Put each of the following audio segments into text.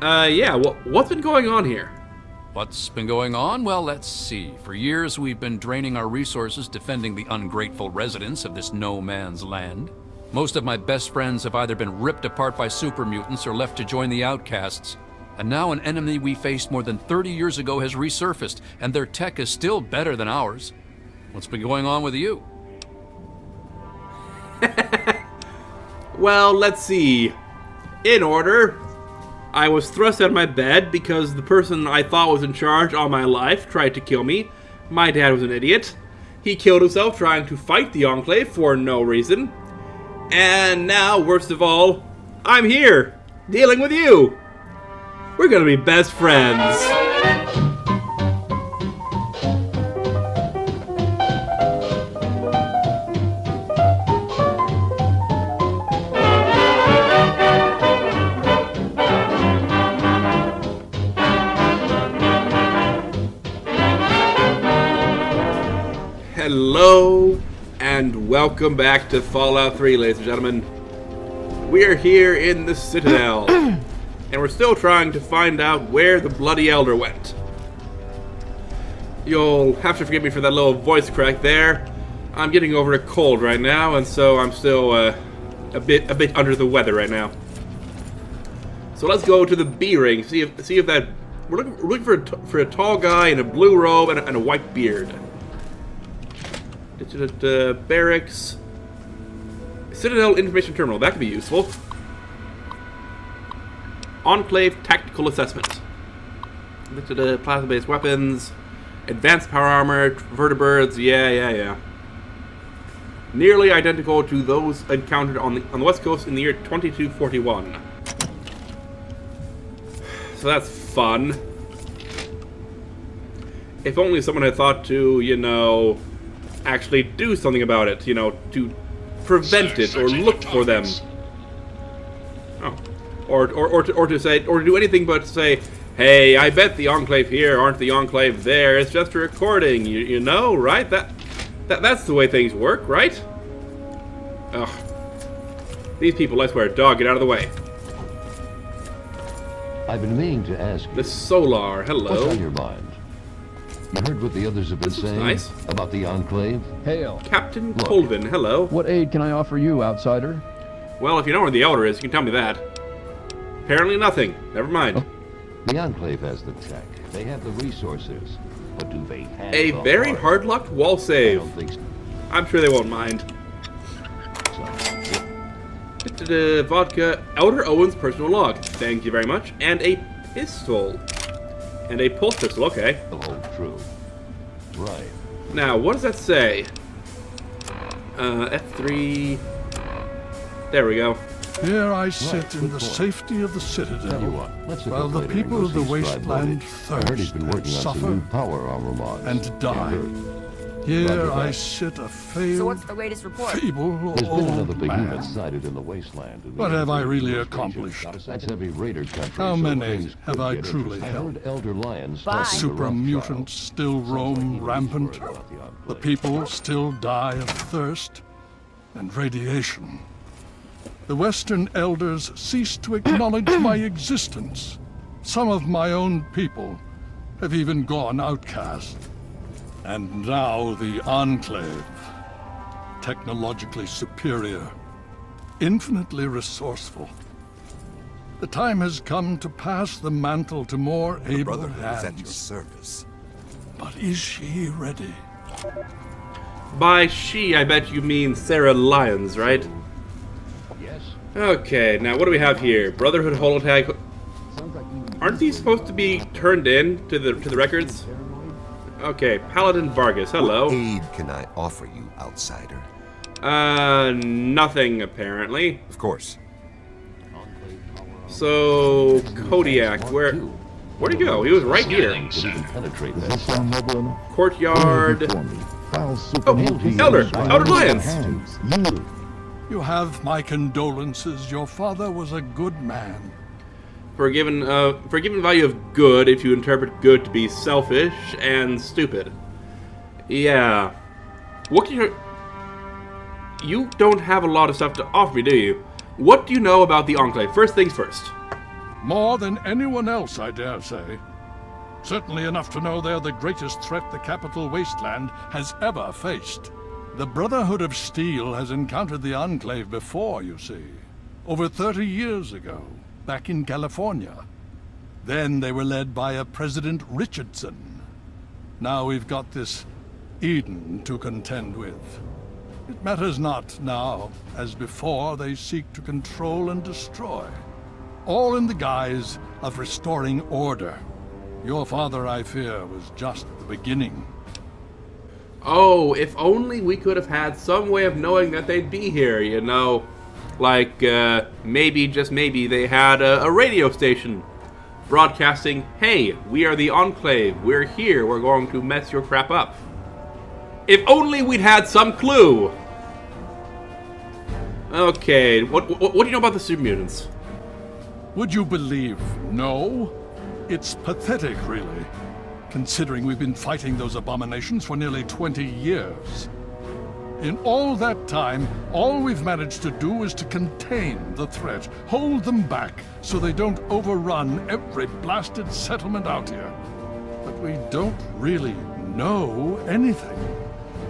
Yeah, what's been going on here? What's been going on? Well, let's see. For years, we've been draining our resources defending the ungrateful residents of this no-man's land. Most of my best friends have either been ripped apart by super mutants or left to join the outcasts. And now an enemy we faced more than 30 years ago has resurfaced, and their tech is still better than ours. What's been going on with you? Well, let's see. In order, I was thrust out of my bed because the person I thought was in charge all my life tried to kill me. My dad was an idiot. He killed himself trying to fight the Enclave for no reason. And now, worst of all, I'm here, dealing with you. We're gonna be best friends. Hello, and welcome back to Fallout 3, ladies and gentlemen. We are here in the Citadel, and we're still trying to find out where the Bloody Elder went. You'll have to forgive me for that little voice crack there. I'm getting over a cold right now, and so I'm still a bit under the weather right now. So let's go to the B ring. See if that we're looking for a tall guy in a blue robe and a white beard. Barracks. Citadel Information Terminal. That could be useful. Enclave Tactical Assessment. Plasma-based weapons. Advanced power armor. Vertibirds. Yeah. Nearly identical to those encountered on the West Coast in the year 2241. So that's fun. If only someone had thought to, actually do something about it, to prevent it or look for them. Oh, or to do anything but say, hey, I bet the Enclave here aren't the Enclave there. It's just a recording, you know, right? That's the way things work, right? Ugh. These people, I swear, dog, get out of the way. I've been meaning to ask you. The Solar, hello. What's on your mind? You heard what the others have been saying nice. About the Enclave? Hail. Captain Colvin, hello. What aid can I offer you, outsider? Well, if you know where the Elder is, you can tell me that. Apparently nothing. Never mind. The Enclave has the tech. They have the resources. But do they have a the very heart? hard-locked wall save. I don't think so. I'm sure they won't mind. Vodka, Elder Owen's personal log. Thank you very much. And a pistol. And a pulse pistol, okay. Will hold true. Right. Now, what does that say? F3... There we go. Here I sit in the safety of the Citadel, while the people of the Wasteland thirst and suffer power armor mods. and die. Here I sit a failed, So what's the latest report? feeble There's been another old big unit man. sighted in the Wasteland. What have I really accomplished? That's heavy raider country. How so many things have could I get truly interesting. I held? heard Elder Lions Bye. talking to Super Rothschild. mutants still roam rampant. The people still die of thirst and radiation. The Western Elders cease to acknowledge my existence. Some of my own people have even gone outcast. And now the Enclave, technologically superior, infinitely resourceful. The time has come to pass the mantle to more able Brotherhood is at your hands. service. But is she ready? By she, I bet you mean Sarah Lyons, right? Yes. Okay, now what do we have here? Brotherhood holotag. Aren't these supposed to be turned in to the records? Okay, Paladin Vargas, hello. What aid can I offer you, outsider? Nothing apparently. Of course. So, Kodiak, where'd he go? He was right here. Didn't even penetrate Does that. this sound noble enough? Courtyard. Elder Lyons. You have my condolences. Your father was a good man. For a given value of good, if you interpret good to be selfish and stupid. Yeah. What can you don't have a lot of stuff to offer me, do you? What do you know about the Enclave? First things first. More than anyone else, I dare say. Certainly enough to know they're the greatest threat the capital Wasteland has ever faced. The Brotherhood of Steel has encountered the Enclave before, you see. Over 30 years ago, back in California. Then they were led by a President Richardson. Now we've got this Eden to contend with. It matters not now, as before they seek to control and destroy. All in the guise of restoring order. Your father, I fear, was just the beginning. Oh, if only we could have had some way of knowing that they'd be here, you know. Like, maybe, just maybe, they had a radio station broadcasting, hey, we are the Enclave, we're here, we're going to mess your crap up. If only we'd had some clue! Okay, what do you know about the super mutants? Would you believe no? It's pathetic, really, considering we've been fighting those abominations for nearly 20 years. In all that time, all we've managed to do is to contain the threat, hold them back so they don't overrun every blasted settlement out here. But we don't really know anything.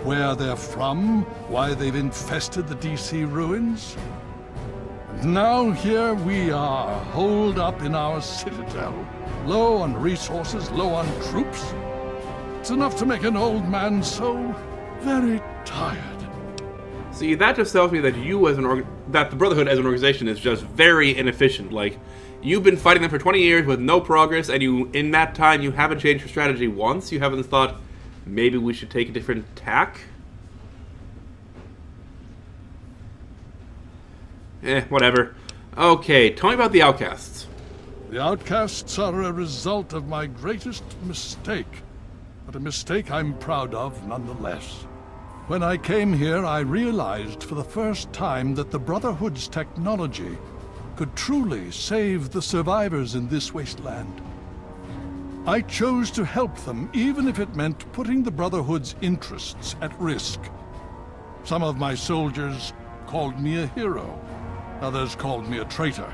Where they're from, why they've infested the DC ruins. And now here we are, holed up in our citadel. Low on resources, low on troops. It's enough to make an old man so very tired. See, that just tells me that you as that the Brotherhood as an organization is just very inefficient. Like, you've been fighting them for 20 years with no progress, and in that time you haven't changed your strategy once. You haven't thought, maybe we should take a different tack? Whatever. Okay, tell me about the Outcasts. The Outcasts are a result of my greatest mistake, but a mistake I'm proud of nonetheless. When I came here, I realized for the first time that the Brotherhood's technology could truly save the survivors in this wasteland. I chose to help them, even if it meant putting the Brotherhood's interests at risk. Some of my soldiers called me a hero. Others called me a traitor.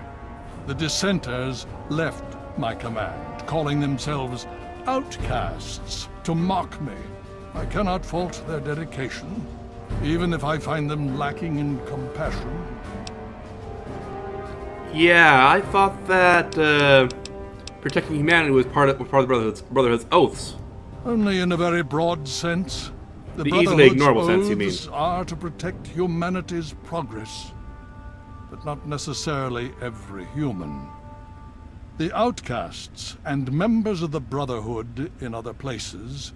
The dissenters left my command, calling themselves outcasts to mock me. I cannot fault their dedication, even if I find them lacking in compassion. Yeah, I thought that protecting humanity was part of the Brotherhood's oaths. Only in a very broad sense. The easily ignorable sense, you mean? Oaths are to protect humanity's progress, but not necessarily every human. The outcasts and members of the Brotherhood in other places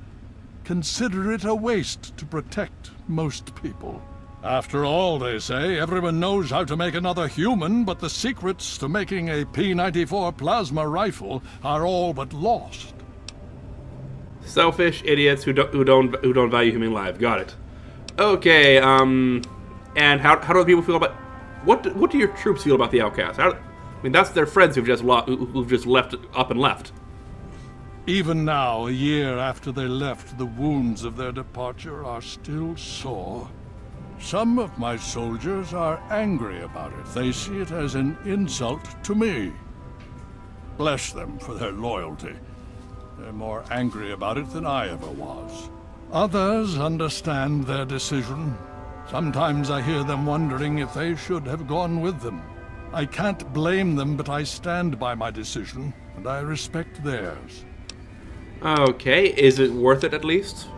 consider it a waste to protect most people. After all, they say, everyone knows how to make another human, but the secrets to making a P-94 plasma rifle are all but lost. Selfish idiots who don't value human life. Got it. Okay. And how do the people feel about what do your troops feel about the Outcasts? I mean, that's their friends who've just left up and left. Even now, a year after they left, the wounds of their departure are still sore. Some of my soldiers are angry about it. They see it as an insult to me. Bless them for their loyalty. They're more angry about it than I ever was. Others understand their decision. Sometimes I hear them wondering if they should have gone with them. I can't blame them, but I stand by my decision, and I respect theirs. Okay, is it worth it at least?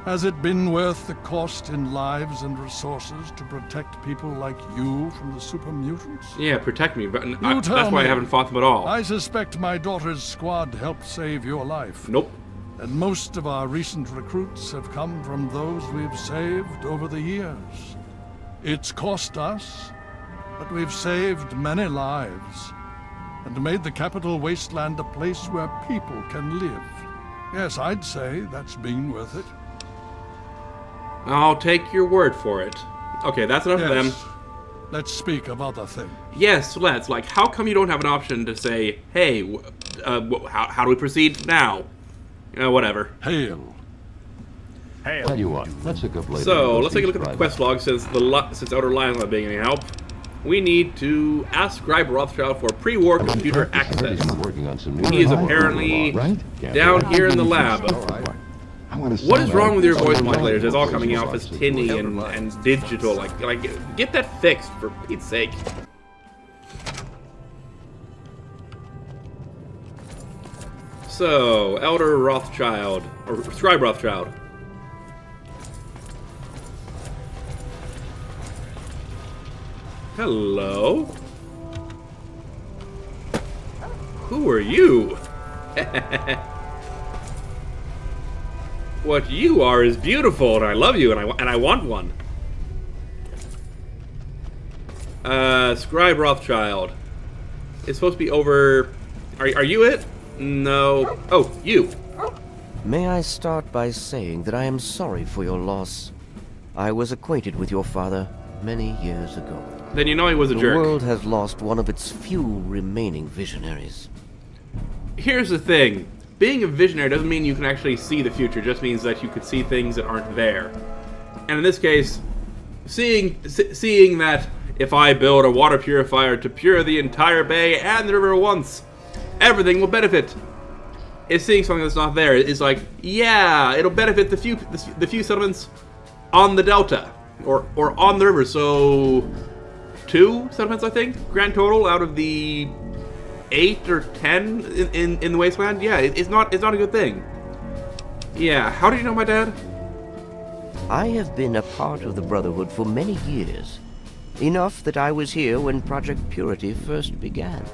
Has it been worth the cost in lives and resources to protect people like you from the super mutants? Yeah, protect me, but that's tell why I me. haven't fought them at all. I suspect my daughter's squad helped save your life. Nope. And most of our recent recruits have come from those we've saved over the years. It's cost us, but we've saved many lives and made the capital Wasteland a place where people can live. Yes, I'd say that's been worth it. I'll take your word for it. Okay, that's enough of them. Yes. Let's speak of other things. Yes, let's. Like, how come you don't have an option to say, hey, how do we proceed now? Whatever. Hail. Tell you what, let's look up later. So, Those let's take a look things at the right quest log since Outer Line's not being any help. We need to ask Scribe Rothschild for pre-war computer access. I'm working on some new He is apparently Right? down here in the lab. I want to What is wrong with your voice modulators? It's all coming off as tinny and digital. Like, get that fixed for Pete's sake. So, Elder Rothschild, or Scribe Rothschild. Hello? Who are you? What you are is beautiful, and I love you, and I want one. Scribe Rothschild. It's supposed to be over... Are you it? No. Oh, you. May I start by saying that I am sorry for your loss. I was acquainted with your father many years ago. Then you know he was a The jerk. world has lost one of its few remaining visionaries. Here's the thing. Being a visionary doesn't mean you can actually see the future. It just means that you could see things that aren't there. And in this case, seeing that if I build a water purifier to pure the entire bay and the river once, everything will benefit. Is seeing something that's not there is like, yeah, it'll benefit the few settlements on the delta or on the river. So 2 settlements, I think, grand total out of the 8 or 10 in the Wasteland. Yeah, it's not a good thing. Yeah, how did you know my dad? I have been a part of the Brotherhood for many years. Enough that I was here when Project Purity first began.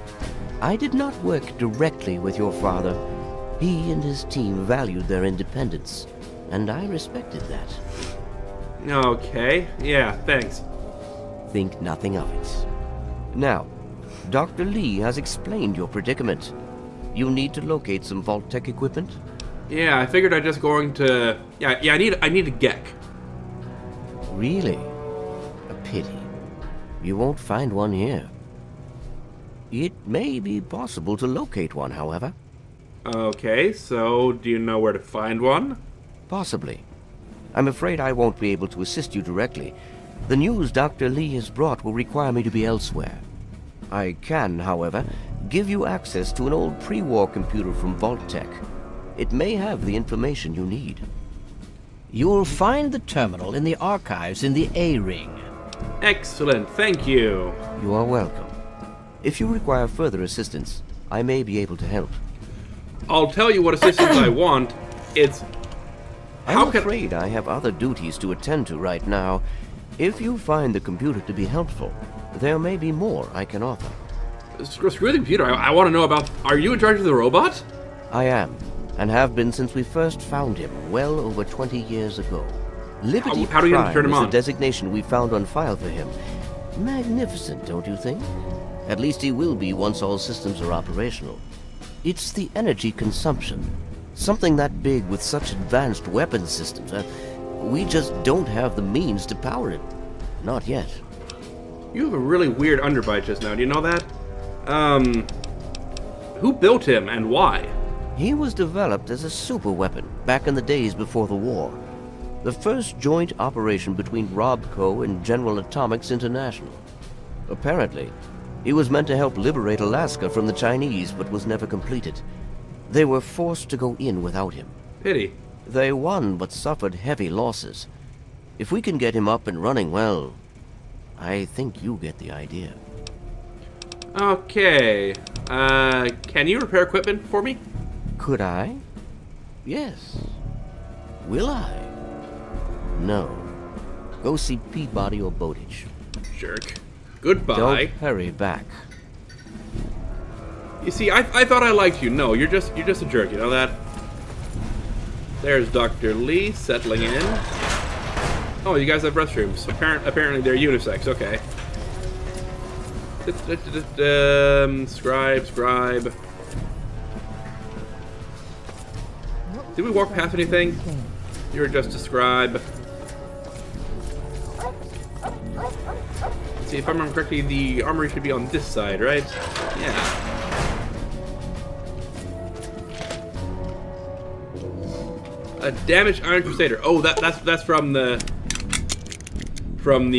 I did not work directly with your father. He and his team valued their independence, and I respected that. Okay, yeah, thanks. Think nothing of it. Now, Dr. Lee has explained your predicament. You need to locate some vault tech equipment. Yeah, I figured I'd just going to... Yeah, I need a GEC. Really? A pity. You won't find one here. It may be possible to locate one, however. Okay, so do you know where to find one? Possibly. I'm afraid I won't be able to assist you directly. The news Dr. Lee has brought will require me to be elsewhere. I can, however, give you access to an old pre-war computer from Vault Tech. It may have the information you need. You'll find the terminal in the archives in the A-Ring. Excellent, thank you. You are welcome. If you require further assistance, I may be able to help. I'll tell you what assistance I want. It's... I'm afraid I have other duties to attend to right now. If you find the computer to be helpful, there may be more I can offer. Screw the computer. I want to know about... Are you in charge of the robot? I am, and have been since we first found him, well over 20 years ago. Liberty How do you Prime turn him is on? the designation we found on file for him. Magnificent, don't you think? At least he will be once all systems are operational. It's the energy consumption. Something that big with such advanced weapon systems. We just don't have the means to power it. Not yet. You have a really weird underbite just now. Do you know that? Who built him and why? He was developed as a super weapon back in the days before the war. The first joint operation between RobCo and General Atomics International. Apparently, he was meant to help liberate Alaska from the Chinese, but was never completed. They were forced to go in without him. Pity. They won, but suffered heavy losses. If we can get him up and running, well, I think you get the idea. Okay. Can you repair equipment for me? Could I? Yes. Will I? No. Go see Peabody or Bowditch. Jerk. Goodbye. Don't hurry back. You see, I thought I liked you. No, you're just a jerk. You know that? There's Dr. Lee settling in. Oh, you guys have restrooms. Apparently they're unisex. Okay. Scribe. Did we walk past anything? You're just a scribe. Let's see, if I remember correctly, the armory should be on this side, right? Yeah. A damaged Iron Crusader. Oh, that's from the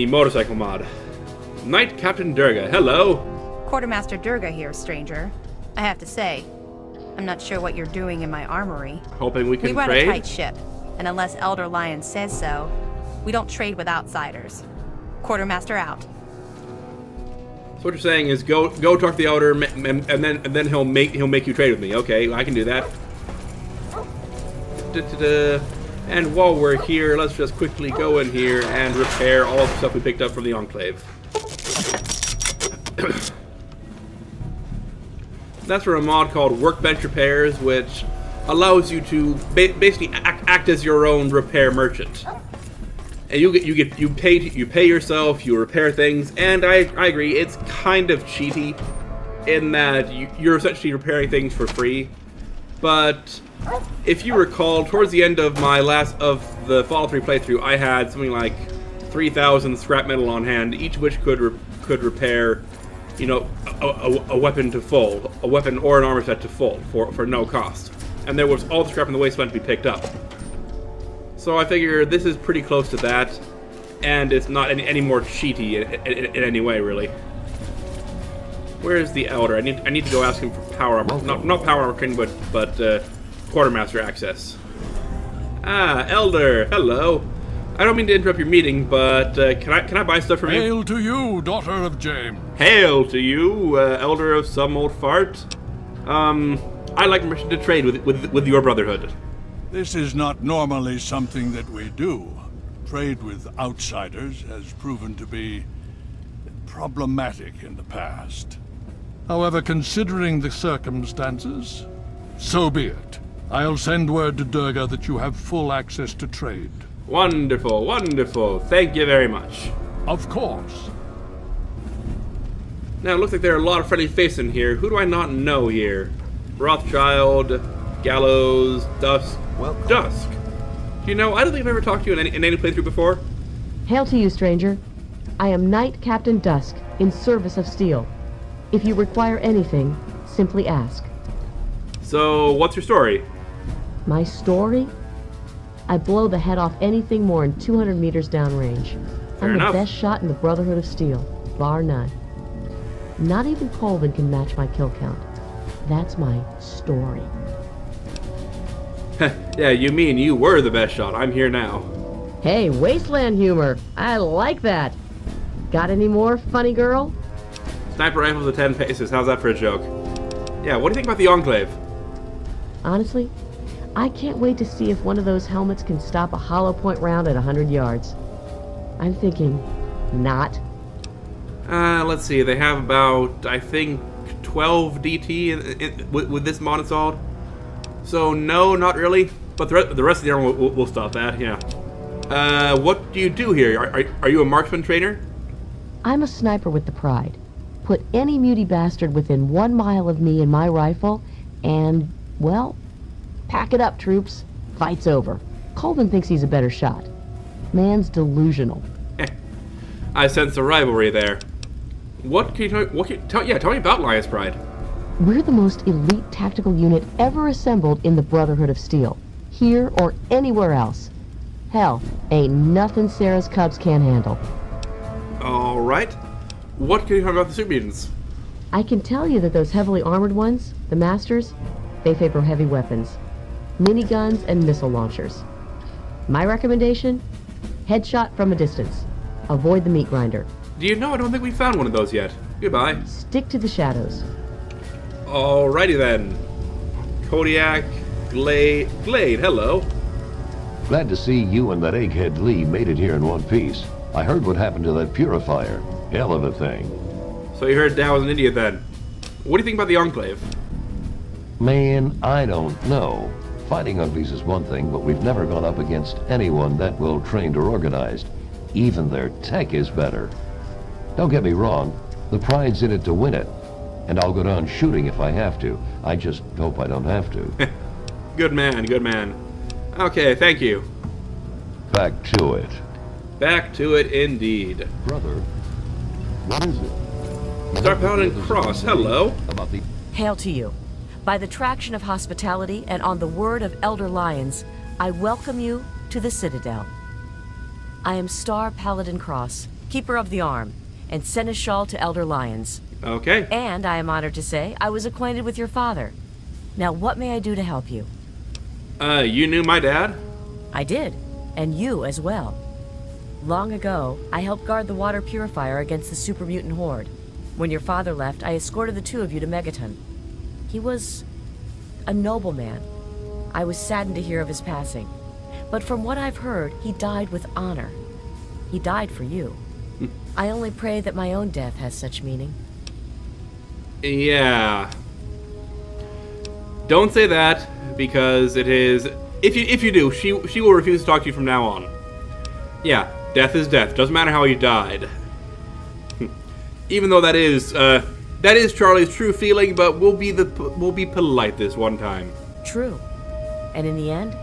motorcycle mod. Knight Captain Durga, hello. Quartermaster Durga here, stranger. I have to say, I'm not sure what you're doing in my armory. Hoping we can We run trade. a tight ship, and unless Elder Lion says so, we don't trade with outsiders. Quartermaster out. So what you're saying is go talk to the Elder, and then he'll make you trade with me. Okay, I can do that. And while we're here, let's just quickly go in here and repair all the stuff we picked up from the Enclave. That's for a mod called Workbench Repairs, which allows you to basically act as your own repair merchant. And you pay yourself, you repair things, and I agree, it's kind of cheaty in that you're essentially repairing things for free. But if you recall, towards the end of the Fallout 3 playthrough, I had something like 3,000 scrap metal on hand, each of which could repair, you know, a weapon to full, a weapon or an armor set to full for no cost. And there was all the scrap in the Wasteland to be picked up. So I figure this is pretty close to that, and it's not any more cheaty in any way, really. Where is the Elder? I need to go ask him for power armor, not power armor training, but quartermaster access. Ah, Elder, hello. I don't mean to interrupt your meeting, but can I buy stuff from you? Hail to you, daughter of James. Hail to you, Elder of some old fart. I'd like permission to trade with your Brotherhood. This is not normally something that we do. Trade with outsiders has proven to be problematic in the past. However, considering the circumstances, so be it. I'll send word to Durga that you have full access to trade. Wonderful, wonderful. Thank you very much. Of course. Now, it looks like there are a lot of friendly faces in here. Who do I not know here? Rothschild, Gallows, Dusk. Welcome. Dusk. You know, I don't think I've ever talked to you in any playthrough before. Hail to you, stranger. I am Knight Captain Dusk, in service of steel. If you require anything, simply ask. So, what's your story? My story? I blow the head off anything more than 200 meters downrange. Fair I'm enough. the best shot in the Brotherhood of Steel, bar none. Not even Colvin can match my kill count. That's my story. Yeah, you mean you were the best shot. I'm here now. Hey, Wasteland humor. I like that. Got any more, funny girl? Sniper rifles at 10 paces. How's that for a joke? Yeah, what do you think about the Enclave? Honestly, I can't wait to see if one of those helmets can stop a hollow point round at 100 yards. I'm thinking, not. Let's see. They have about, I think, 12 DT with this mod installed. So, no, not really. But the rest of the armor will stop that, yeah. What do you do here? Are you a marksman trainer? I'm a sniper with the pride. Put any muty bastard within 1 mile of me and my rifle, and, well, pack it up, troops. Fight's over. Colvin thinks he's a better shot. Man's delusional. I sense a rivalry there. What can you tell me about Lion's Pride? We're the most elite tactical unit ever assembled in the Brotherhood of Steel. Here or anywhere else. Hell, ain't nothing Sarah's Cubs can't handle. Alright. What can you tell me about the super mutants? I can tell you that those heavily armored ones, the Masters, they favor heavy weapons. Miniguns and missile launchers. My recommendation? Headshot from a distance. Avoid the meat grinder. Do you know, I don't think we found one of those yet. Goodbye. Stick to the shadows. Alrighty then. Kodiak, Glade, hello. Glad to see you and that egghead Lee made it here in one piece. I heard what happened to that purifier. Hell of a thing. So you heard Dow was in India then. What do you think about the Enclave? Man, I don't know. Fighting uglies is one thing, but we've never gone up against anyone that well trained or organized. Even their tech is better. Don't get me wrong, the pride's in it to win it. And I'll go down shooting if I have to. I just hope I don't have to. Good man, good man. Okay, thank you. Back to it. Back to it indeed. Brother, what is it? Star Paladin Cross, hello. About the... Hail to you. By the traction of hospitality and on the word of Elder Lions, I welcome you to the Citadel. I am Star Paladin Cross, Keeper of the Arm, and seneschal to Elder Lyons. Okay. And I am honored to say I was acquainted with your father. Now, what may I do to help you? You knew my dad? I did, and you as well. Long ago, I helped guard the water purifier against the super mutant horde. When your father left, I escorted the two of you to Megaton. He was a noble man. I was saddened to hear of his passing. But from what I've heard, he died with honor. He died for you. I only pray that my own death has such meaning. Yeah. Don't say that, because it is... If you do, she will refuse to talk to you from now on. Yeah, death is death. Doesn't matter how you died. Even though that is Charlie's true feeling, but we'll be polite this one time. True. And in the end,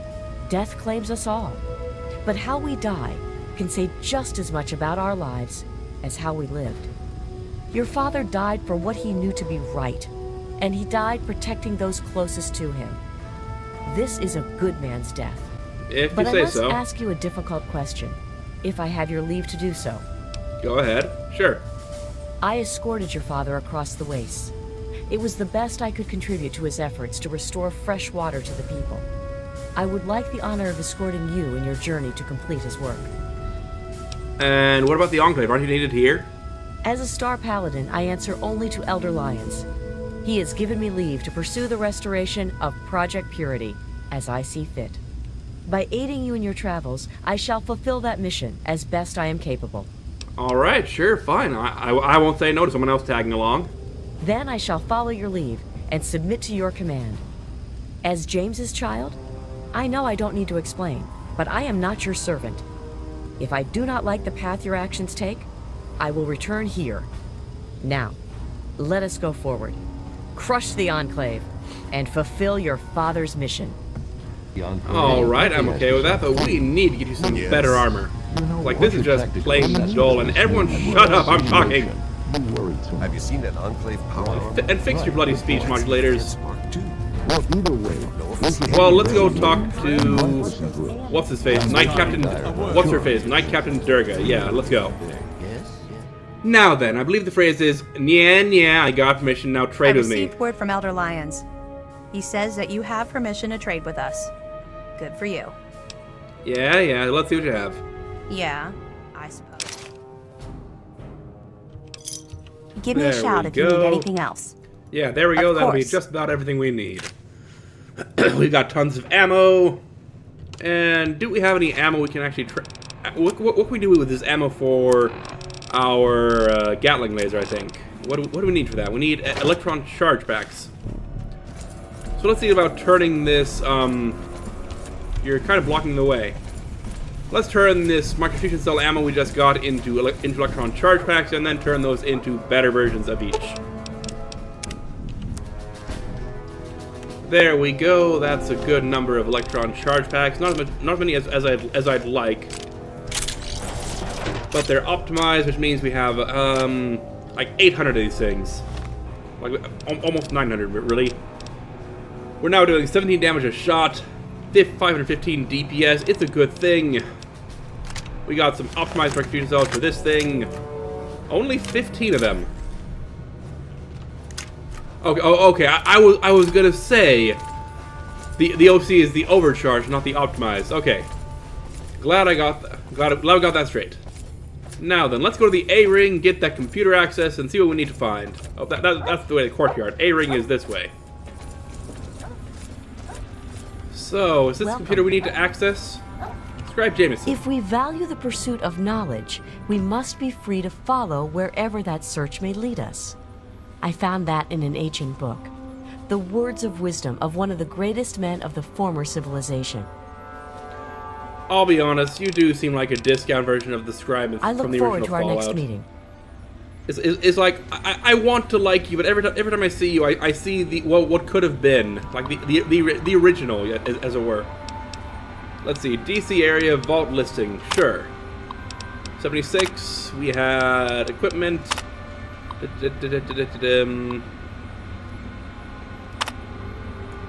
death claims us all. But how we die can say just as much about our lives as how we lived. Your father died for what he knew to be right, and he died protecting those closest to him. This is a good man's death. If but you say I must so. ask you a difficult question, if I have your leave to do so. Go ahead. Sure. I escorted your father across the wastes. It was the best I could contribute to his efforts to restore fresh water to the people. I would like the honor of escorting you in your journey to complete his work. And what about the Enclave? Aren't you needed here? As a Star Paladin, I answer only to Elder Lyons. He has given me leave to pursue the restoration of Project Purity, as I see fit. By aiding you in your travels, I shall fulfill that mission as best I am capable. Alright, sure, fine. I won't say no to someone else tagging along. Then I shall follow your leave and submit to your command. As James's child, I know I don't need to explain, but I am not your servant. If I do not like the path your actions take, I will return here. Now, let us go forward. Crush the Enclave and fulfill your father's mission. Alright, I'm okay with that, but we need to get you some better armor. Like, this is just plain dull, and everyone shut up, I'm talking! Have you seen an Enclave power? And fix your bloody speech modulators. Well, either way. Well, let's go talk to... What's his face? Knight Captain... What's her face? Knight Captain Durga. Yeah, let's go. Now then, I believe the phrase is, yeah, I got permission, now trade with me. I received word from Elder Lyons. He says that you have permission to trade with us. Good for you. Yeah, let's see what you have. Yeah, I suppose. Give me a shout if you need anything else. Yeah, there we go. That'll be just about everything we need. We've got tons of ammo. And do we have any ammo we can actually... What can we do with this ammo for our Gatling laser, I think? What do we need for that? We need electron charge packs. So let's see about turning this... You're kind of blocking the way. Let's turn this microfusion cell ammo we just got into electron charge packs, and then turn those into better versions of each. There we go. That's a good number of electron charge packs. Not as many as I'd like, but they're optimized, which means we have like 800 of these things, like almost 900 really. We're now doing 17 damage a shot, 515 DPS. It's a good thing. We got some optimized microfusion cells for this thing. Only 15 of them. Okay. I was gonna say the OC is the overcharge, not the optimized. Okay. Glad I got that straight. Now then, let's go to the A ring, get that computer access, and see what we need to find. Oh, that's the way the courtyard. A ring is this way. So, is this the computer we need to access? Describe Jameson. If we value the pursuit of knowledge, we must be free to follow wherever that search may lead us. I found that in an ancient book, the words of wisdom of one of the greatest men of the former civilization. I'll be honest, you do seem like a discount version of the scribe I look from the forward original to our Fallout. next meeting. It's like I want to like you, but every time I see you, I see the what could have been, like the original, as it were. Let's see, DC area vault listing, sure. 76. We had equipment.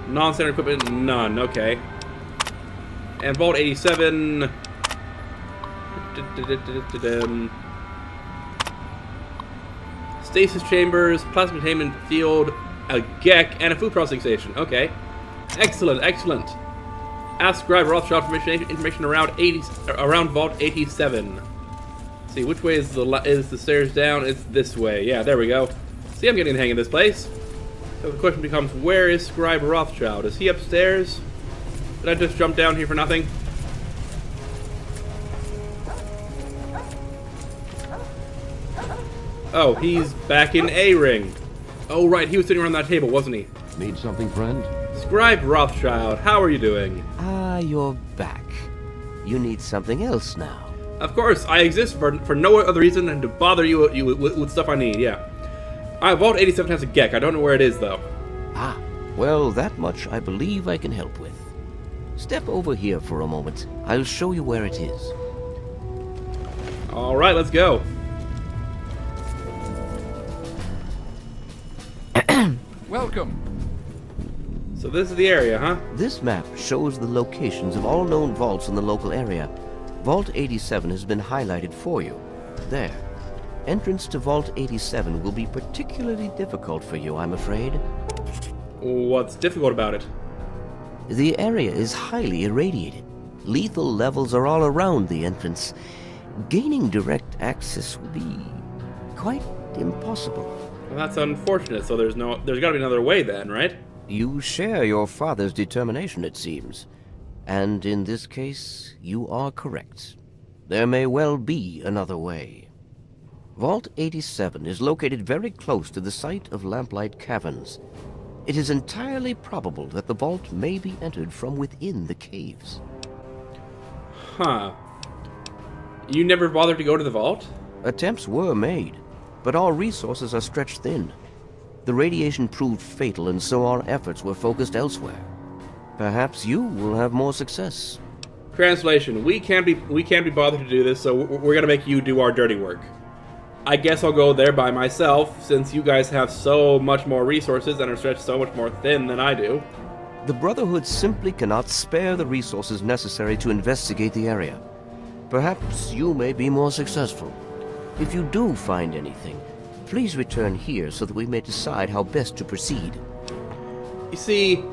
Non-standard equipment, none. Okay. And vault 87. stasis chambers, plasma containment field, a GEC, and a food processing station. Okay. Excellent, excellent. Ask Scribe Rothschild for information around Vault 87. Let's see, which way is the stairs down? It's this way. Yeah, there we go. See, I'm getting the hang of this place. So the question becomes, where is Scribe Rothschild? Is he upstairs? Did I just jump down here for nothing? Oh, he's back in A-Ring. Oh, right, he was sitting around that table, wasn't he? Need something, friend? Scribe Rothschild, how are you doing? Ah, you're back. You need something else now. Of course, I exist for no other reason than to bother you with stuff I need, yeah. Vault 87 has a GEC. I don't know where it is, though. Ah, well, that much I believe I can help with. Step over here for a moment. I'll show you where it is. All right, let's go. Welcome. So this is the area, huh? This map shows the locations of all known vaults in the local area. Vault 87 has been highlighted for you. There. Entrance to Vault 87 will be particularly difficult for you, I'm afraid. What's difficult about it? The area is highly irradiated. Lethal levels are all around the entrance. Gaining direct access will be quite impossible. Well, that's unfortunate. So there's got to be another way then, right? You share your father's determination, it seems. And in this case, you are correct. There may well be another way. Vault 87 is located very close to the site of Lamplight Caverns. It is entirely probable that the vault may be entered from within the caves. Huh. You never bothered to go to the vault? Attempts were made, but our resources are stretched thin. The radiation proved fatal, and so our efforts were focused elsewhere. Perhaps you will have more success. Translation: We can't be bothered to do this, so we're gonna make you do our dirty work. I guess I'll go there by myself, since you guys have so much more resources and are stretched so much more thin than I do. The Brotherhood simply cannot spare the resources necessary to investigate the area. Perhaps you may be more successful. If you do find anything, please return here so that we may decide how best to proceed. You see,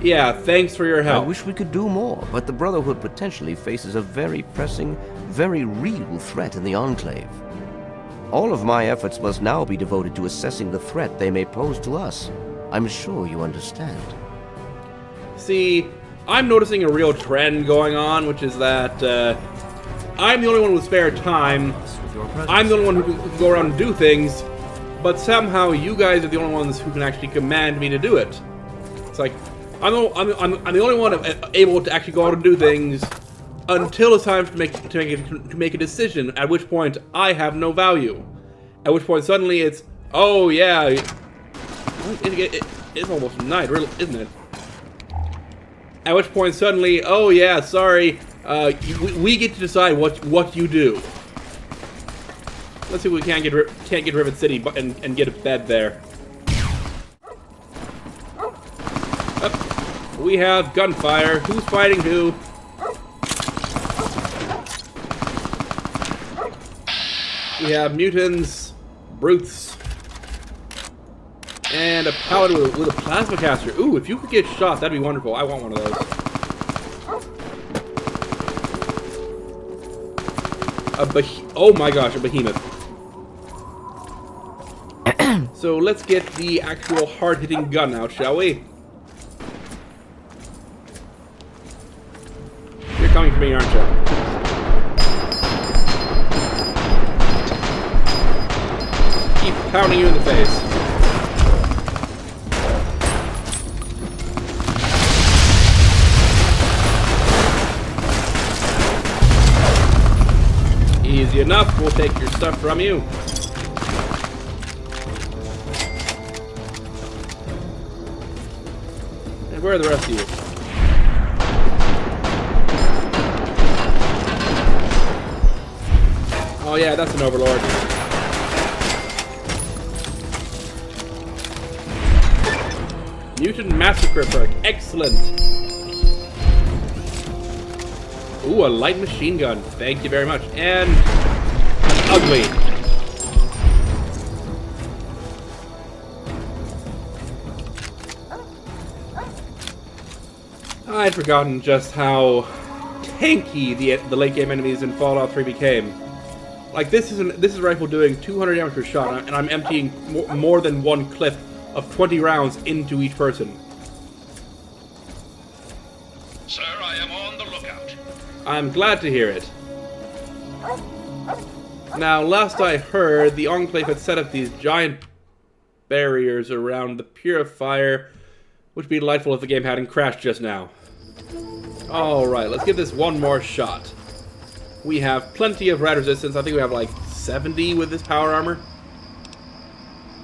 yeah, thanks for your help. I wish we could do more, but the Brotherhood potentially faces a very pressing, very real threat in the Enclave. All of my efforts must now be devoted to assessing the threat they may pose to us. I'm sure you understand. See, I'm noticing a real trend going on, which is that I'm the only one with spare time. I'm the only one who can go around and do things, but somehow you guys are the only ones who can actually command me to do it. It's like, I'm the only one able to actually go out and do things until it's time to make a decision, at which point I have no value. At which point suddenly it's, oh yeah, it's almost night, isn't it? At which point suddenly, oh yeah, sorry, we get to decide what you do. Let's see if we can't get Rivet City and get a bed there. Oh, we have gunfire. Who's fighting who? We have mutants, brutes, and a paladin with a plasma caster. Ooh, if you could get shot, that'd be wonderful. I want one of those. Oh my gosh, a behemoth. So let's get the actual hard-hitting gun out, shall we? You're coming for me, aren't you? Keep pounding you in the face. Easy enough, we'll take your stuff from you. And where are the rest of you? Oh yeah, that's an overlord. Mutant Massacre perk, excellent. Ooh, a light machine gun. Thank you very much. And ugly. I'd forgotten just how tanky the late game enemies in Fallout 3 became. Like, this is a rifle doing 200 damage per shot, and I'm emptying more than one clip of 20 rounds into each person. Sir, I am on the lookout. I'm glad to hear it. Now, last I heard, the Enclave had set up these giant barriers around the Purifier, which would be delightful if the game hadn't crashed just now. Alright, let's give this one more shot. We have plenty of rad resistance. I think we have like 70 with this power armor.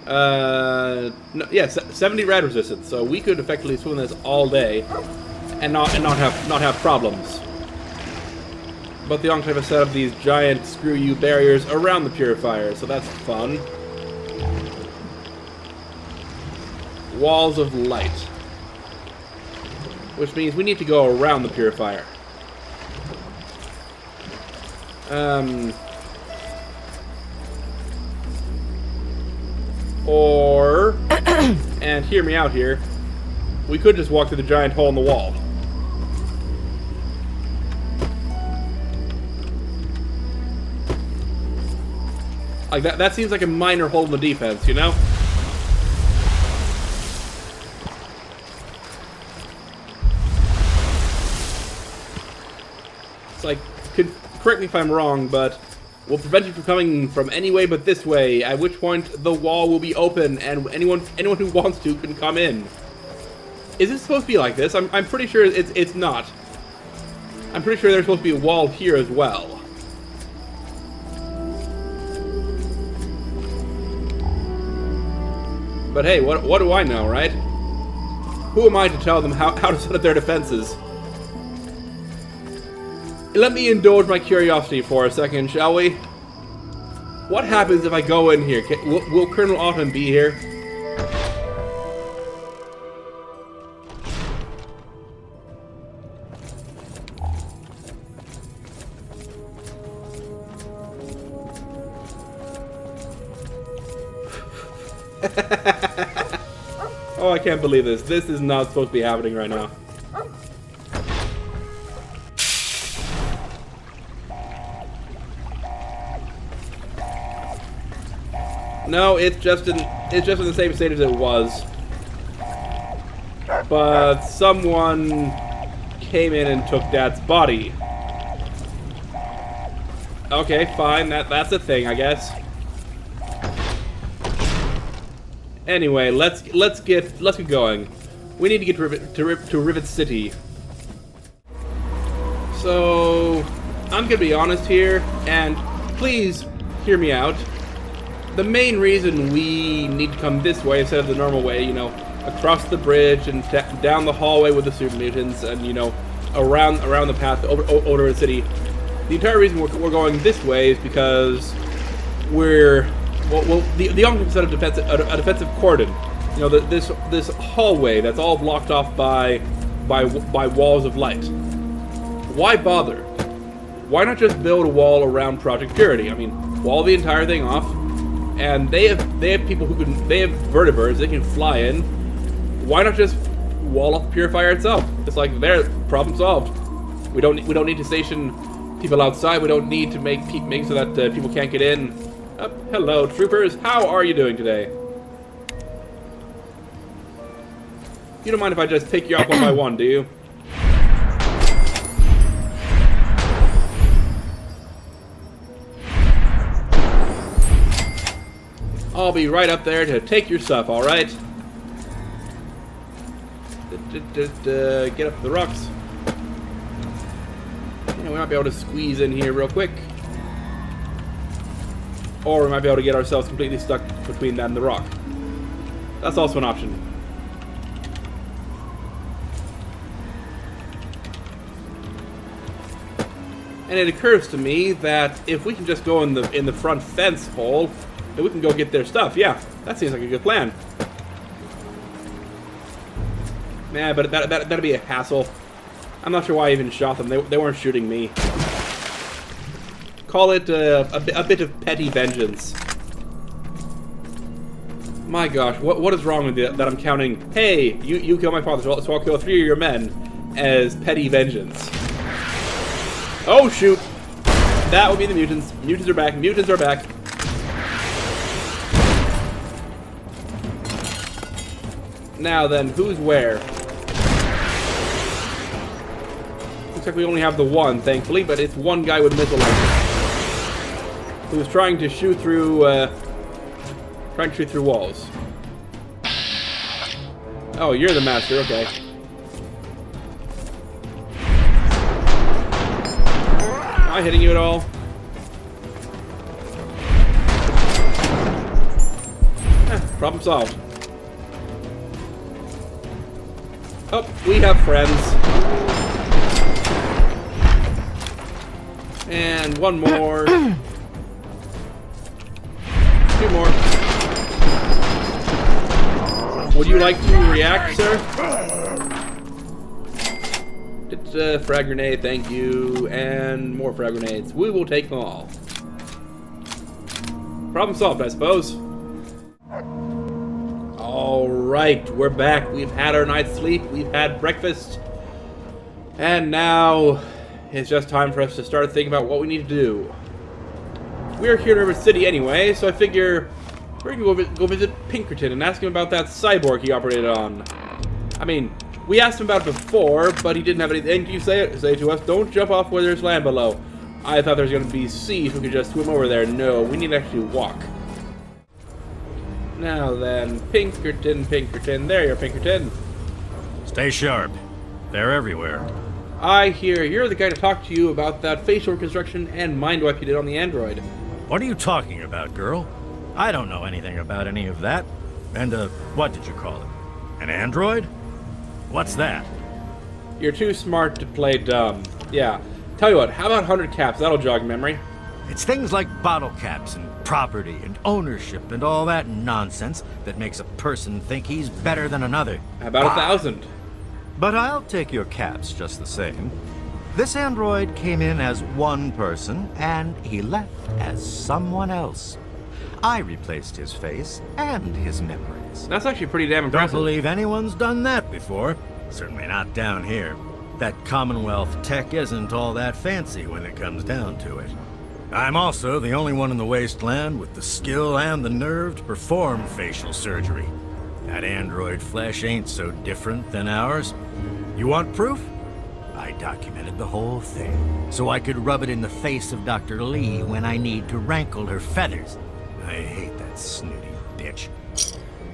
No, yeah, 70 rad resistance. So we could effectively swim this all day and not have problems. But the Enclave has set up these giant screw you barriers around the Purifier, so that's fun. Walls of light. Which means we need to go around the Purifier. Or, and hear me out here, we could just walk through the giant hole in the wall. Like, that seems like a minor hole in the defense, you know? It's like, correct me if I'm wrong, but we'll prevent you from coming from any way but this way, at which point the wall will be open and anyone who wants to can come in. Is it supposed to be like this? I'm pretty sure it's not. I'm pretty sure there's supposed to be a wall here as well. But hey, what do I know, right? Who am I to tell them how to set up their defenses? Let me indulge my curiosity for a second, shall we? What happens if I go in here? Will Colonel Autumn be here? Oh, I can't believe this. This is not supposed to be happening right now. No, it's just in the same state as it was. But someone came in and took Dad's body. Okay, fine. That's a thing, I guess. Anyway, let's get going. We need to get to Rivet City. So I'm gonna be honest here, and please hear me out. The main reason we need to come this way instead of the normal way, you know, across the bridge and down the hallway with the super mutants, and you know, around the path over the city. The entire reason we're going this way is because we're the Enclave set a defensive cordon. You know, this hallway that's all blocked off by walls of light. Why bother? Why not just build a wall around Project Purity? I mean, wall the entire thing off. And they have people who they have vertibirds, they can fly in. Why not just wall off the Purifier itself? It's like, there, problem solved. We don't need to station people outside. We don't need to make so that people can't get in. Hello, troopers. How are you doing today? You don't mind if I just pick you up one by one, do you? I'll be right up there to take your stuff, alright? Just get up the rocks. Yeah, we might be able to squeeze in here real quick. Or we might be able to get ourselves completely stuck between that and the rock. That's also an option. And it occurs to me that if we can just go in the front fence hole, then we can go get their stuff. Yeah, that seems like a good plan. Man, but that'd be a hassle. I'm not sure why I even shot them. They weren't shooting me. Call it a bit of petty vengeance. My gosh, what is wrong with that I'm counting? Hey, you killed my father, so I'll kill 3 of your men. as petty vengeance. Oh shoot! That would be the mutants. Mutants are back. Mutants are back. Now then, who's where? Looks like we only have the one, thankfully, but it's one guy with missile launchers who's trying to shoot through walls. Oh, you're the master. Okay. Am I hitting you at all? Problem solved. Oh, we have friends. And one more. 2 more. Would you like to react, sir? It's a frag grenade, thank you. And more frag grenades. We will take them all. Problem solved, I suppose. Alright, we're back. We've had our night's sleep, we've had breakfast, and now it's just time for us to start thinking about what we need to do. We're here in River City anyway, so I figure we're gonna go visit Pinkerton and ask him about that cyborg he operated on. I mean, we asked him about it before, but he didn't have anything to say to us. Don't jump off where there's land below. I thought there was going to be seas, we could just swim over there. No, we need to actually walk. Now then, Pinkerton, Pinkerton. There you're, Pinkerton. Stay sharp. They're everywhere. I hear you're the guy to talk to you about that facial reconstruction and mind wipe you did on the android. What are you talking about, girl? I don't know anything about any of that. And, what did you call it? An android? What's that? You're too smart to play dumb. Yeah. Tell you what, how about 100 caps? That'll jog memory. It's things like bottle caps and property and ownership and all that nonsense that makes a person think he's better than another. How about 1,000? But I'll take your caps just the same. This android came in as one person, and he left as someone else. I replaced his face and his memories. That's actually pretty damn impressive. Don't believe anyone's done that before. Certainly not down here. That Commonwealth tech isn't all that fancy when it comes down to it. I'm also the only one in the Wasteland with the skill and the nerve to perform facial surgery. That android flesh ain't so different than ours. You want proof? I documented the whole thing, so I could rub it in the face of Dr. Lee when I need to rankle her feathers. I hate that snooty bitch.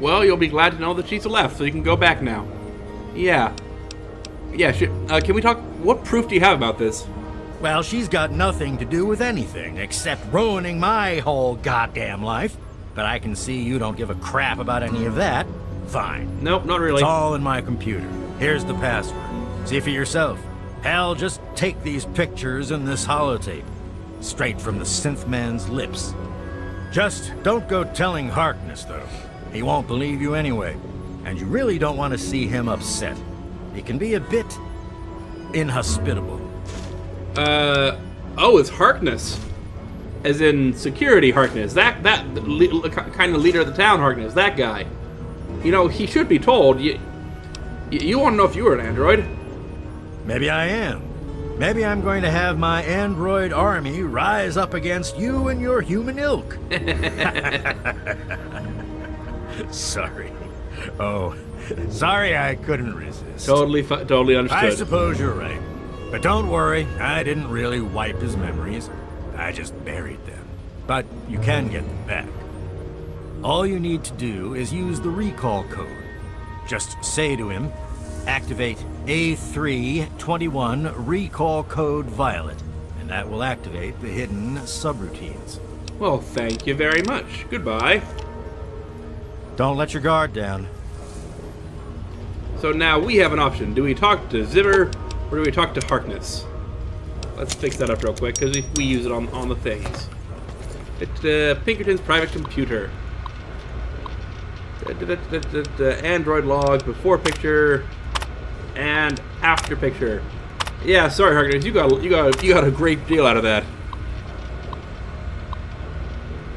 Well, you'll be glad to know that she's left, so you can go back now. Yeah. Yeah, can we talk? What proof do you have about this? Well, she's got nothing to do with anything except ruining my whole goddamn life. But I can see you don't give a crap about any of that. Fine. Nope, not really. It's all in my computer. Here's the password. See for yourself. Hell, just take these pictures and this holotape. Straight from the synth man's lips. Just don't go telling Harkness, though. He won't believe you anyway. And you really don't want to see him upset. He can be a bit inhospitable. Oh, it's Harkness. As in security Harkness. That kind of leader of the town Harkness. That guy. You know, he should be told. You want to know if you were an android. Maybe I am. Maybe I'm going to have my android army rise up against you and your human ilk. Sorry. Oh, sorry I couldn't resist. Totally understood. I suppose you're right. But don't worry, I didn't really wipe his memories. I just buried them. But you can get them back. All you need to do is use the recall code. Just say to him, activate A321 recall code Violet, and that will activate the hidden subroutines. Well, thank you very much. Goodbye. Don't let your guard down. So now we have an option. Do we talk to Zimmer, or do we talk to Harkness? Let's fix that up real quick, because we use it on the things. It's Pinkerton's private computer. The Android log, before picture, and after picture. Yeah, sorry Harkness, you got a great deal out of that.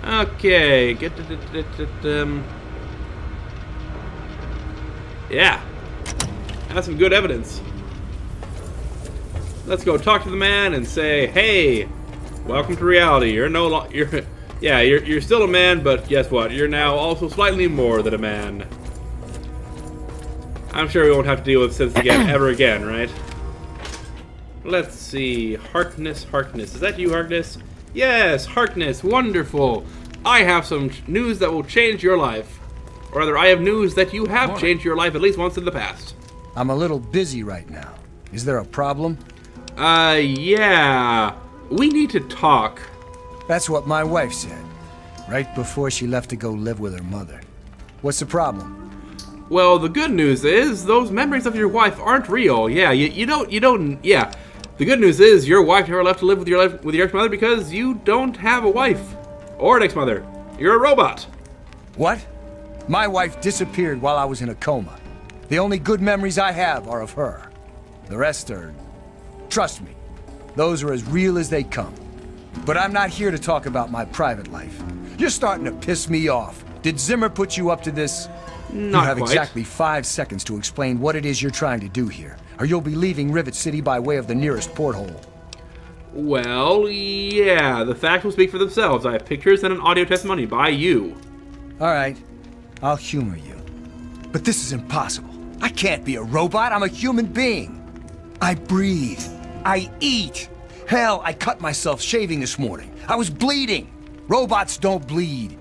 Okay, yeah, that's some good evidence. Let's go talk to the man and say, hey, welcome to reality. You're no longer... You're still a man, but guess what? You're now also slightly more than a man. I'm sure we won't have to deal with this again, ever again, right? Let's see. Harkness. Is that you, Harkness? Yes, Harkness. Wonderful. I have some news that will change your life. Or rather, I have news that you have changed your life at least once in the past. I'm a little busy right now. Is there a problem? Yeah. We need to talk. That's what my wife said, right before she left to go live with her mother. What's the problem? Well, the good news is those memories of your wife aren't real. Yeah, you don't. Yeah, the good news is your wife never left to live with your ex-mother because you don't have a wife or an ex-mother. You're a robot. What? My wife disappeared while I was in a coma. The only good memories I have are of her. The rest are, trust me, those are as real as they come. But I'm not here to talk about my private life. You're starting to piss me off. Did Zimmer put you up to this? Not You have quite. exactly 5 seconds to explain what it is you're trying to do here, or you'll be leaving Rivet City by way of the nearest porthole. Well, yeah, the facts will speak for themselves. I have pictures and an audio testimony by you. All right, I'll humor you. But this is impossible. I can't be a robot. I'm a human being. I breathe. I eat. Hell, I cut myself shaving this morning. I was bleeding. Robots don't bleed.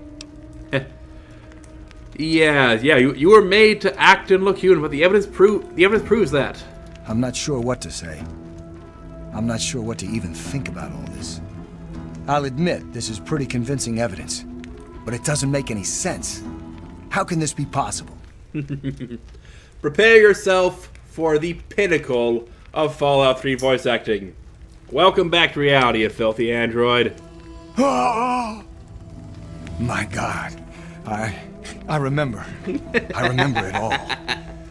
Yeah, you were made to act and look human, but the evidence proves that. I'm not sure what to say. I'm not sure what to even think about all this. I'll admit this is pretty convincing evidence, but it doesn't make any sense. How can this be possible? Prepare yourself for the pinnacle of Fallout 3 voice acting. Welcome back to reality, you filthy android. Oh, my God. I remember. I remember it all.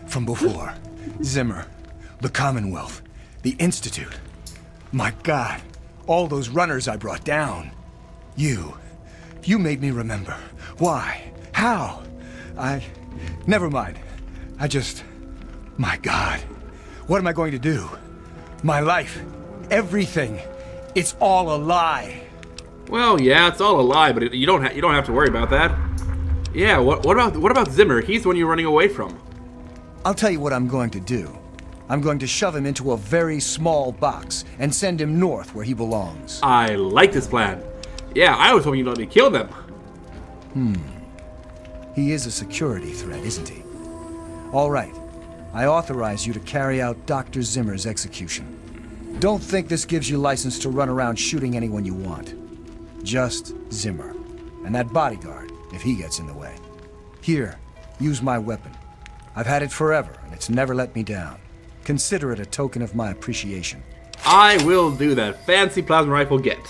From before. Zimmer, the Commonwealth, the Institute. My God, all those runners I brought down. You made me remember. Why? How? Never mind. My God. What am I going to do? My life, everything, it's all a lie. Well, yeah, it's all a lie, but you don't have to worry about that. Yeah, what about Zimmer? He's the one you're running away from. I'll tell you what I'm going to do. I'm going to shove him into a very small box and send him north where he belongs. I like this plan. Yeah, I was hoping you'd let me kill them. He is a security threat, isn't he? All right. I authorize you to carry out Dr. Zimmer's execution. Don't think this gives you license to run around shooting anyone you want. Just Zimmer. And that bodyguard, if he gets in the way. Here, use my weapon. I've had it forever, and it's never let me down. Consider it a token of my appreciation. I will do that. Fancy plasma rifle get.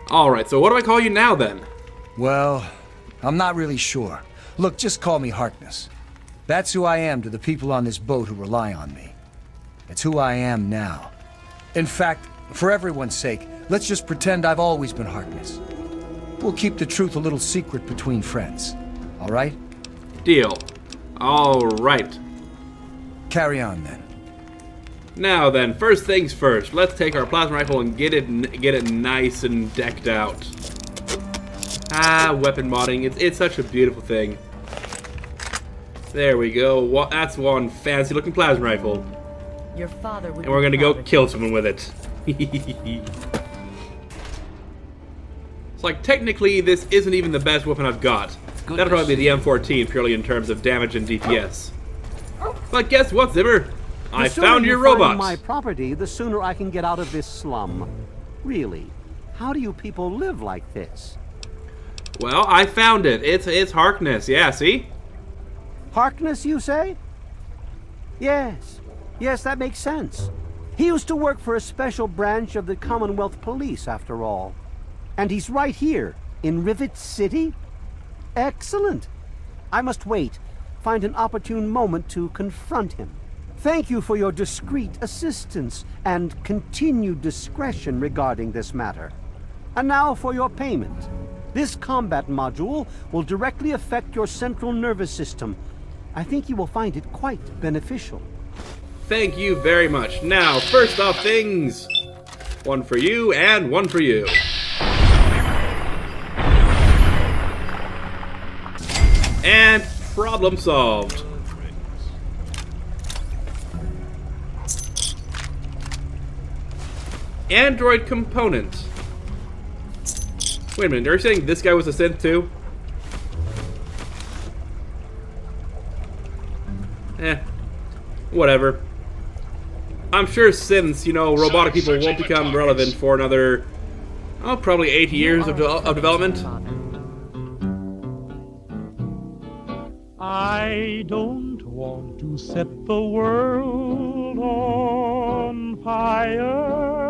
Alright, so what do I call you now, then? Well, I'm not really sure. Look, just call me Harkness. That's who I am to the people on this boat who rely on me. It's who I am now. In fact, for everyone's sake, let's just pretend I've always been Harkness. We'll keep the truth a little secret between friends. All right? Deal. All right. Carry on, then. Now then, first things first. Let's take our plasma rifle and get it nice and decked out. Weapon modding. It's such a beautiful thing. There we go. That's one fancy-looking plasma rifle. Your father would. And we're gonna go kill someone with it. It's like, technically, this isn't even the best weapon I've got. That'll probably be the M14, purely in terms of damage and DPS. But guess what, Zimmer? I found your robot. My property, the sooner I can get out of this slum. Really, how do you people live like this? Well, I found it. It's Harkness. Yeah, see? Harkness, you say? Yes, that makes sense. He used to work for a special branch of the Commonwealth Police, after all. And he's right here, in Rivet City? Excellent. I must wait, find an opportune moment to confront him. Thank you for your discreet assistance and continued discretion regarding this matter. And now for your payment. This combat module will directly affect your central nervous system. I think you will find it quite beneficial. Thank you very much. Now, first off things, One for you, and one for you. And problem solved. Android components. Wait a minute, are you saying this guy was a synth too? Whatever. I'm sure since, you know, robotic people won't become relevant for another, oh, probably 8 years of development. I don't want to set the world on fire.